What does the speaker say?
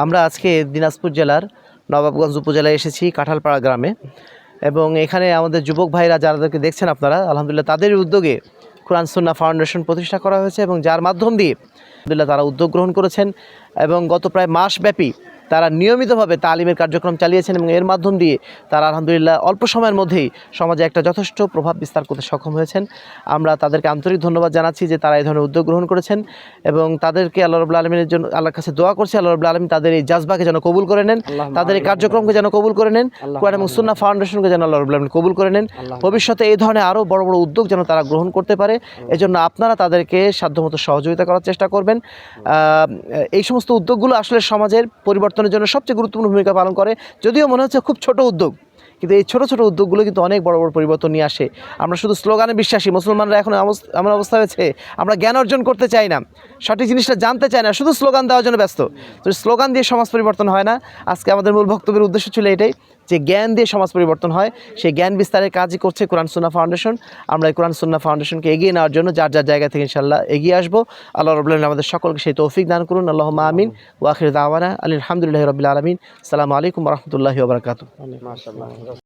আমরা আজকে দিনাজপুর জেলার নবাবগঞ্জ উপজেলায় এসেছি কাঁঠালপাড়া গ্রামে এবং এখানে আমাদের যুবক ভাইরা যাদেরকে দেখছেন আপনারা আলহামদুলিল্লাহ তাদের উদ্যোগে কোরআন সুন্নাহ ফাউন্ডেশন প্রতিষ্ঠা করা হয়েছে এবং যার মাধ্যম দিয়ে আলহামদুলিল্লাহ তারা উদ্যোগ গ্রহণ করেছেন এবং গত প্রায় মাসব্যাপী তারা নিয়মিতভাবে তালিমের কার্যক্রম চালিয়েছেন এবং এর মাধ্যম দিয়ে তারা আলহামদুলিল্লাহ অল্প সময়ের মধ্যেই সমাজে একটা যথেষ্ট প্রভাব বিস্তার করতে সক্ষম হয়েছেন। আমরা তাদেরকে আন্তরিক ধন্যবাদ জানাচ্ছি যে তারা এই ধরনের উদ্যোগ গ্রহণ করেছেন এবং তাদেরকে আল্লাহ রাব্বুল আলামিনের জন্য আল্লাহর কাছে দোয়া করছি আল্লাহ রাব্বুল আলামিন তাদের এই জাজবাকে যেন কবুল করে নেন, তাদের এই কার্যক্রমকে যেন কবুল করে নেন, কোরআন এবং সুন্নাহ ফাউন্ডেশনকে যেন আল্লাহ রাব্বুল আলামিন কবুল করে নেন। ভবিষ্যতে এই ধরনের আরও বড় বড় উদ্যোগ যেন তারা গ্রহণ করতে পারে, এজন্য আপনারা তাদেরকে সাধ্যমতো সহযোগিতা করার চেষ্টা করবেন। এই সমস্ত উদ্যোগগুলো আসলে সমাজের পরিবর্তনের জন্য সবচেয়ে গুরুত্বপূর্ণ ভূমিকা পালন করে। যদিও মনে হচ্ছে খুব ছোট উদ্যোগ, কিন্তু এই ছোট ছোট উদ্যোগগুলো কিন্তু অনেক বড় বড় পরিবর্তন নিয়ে আসে। আমরা শুধু স্লোগানে বিশ্বাসী, মুসলমানরা এখন এমন অবস্থা হয়েছে আমরা জ্ঞান অর্জন করতে চাই না, সঠিক জিনিসটা জানতে চাই না, শুধু স্লোগান দেওয়ার জন্য ব্যস্ত। তো স্লোগান দিয়ে সমাজ পরিবর্তন হয় না। আজকে আমাদের মূল বক্তব্যের উদ্দেশ্য ছিল এটাই যে জ্ঞান দিয়ে সমাজ পরিবর্তন হয়, সেই জ্ঞান বিস্তারের কাজই করছে কোরআন সুন্নাহ ফাউন্ডেশন। আমরা এই কোরআন সুন্নাহ ফাউন্ডেশনকে এগিয়ে নেওয়ার জন্য যার যার জায়গা থেকে ইনশাআল্লাহ এগিয়ে আসবো। আল্লাহ রাব্বুল আলামিন আমাদের সকলকে সেই তৌফিক দান করুন। আল্লাহুম্মা আমিন ওয়া আখিরু দাওয়ানা আলহামদুলিল্লাহি রাব্বিল আলামিন। আসসালামু আলাইকুম ওয়া রাহমাতুল্লাহি ওয়া বারাকাতুহু।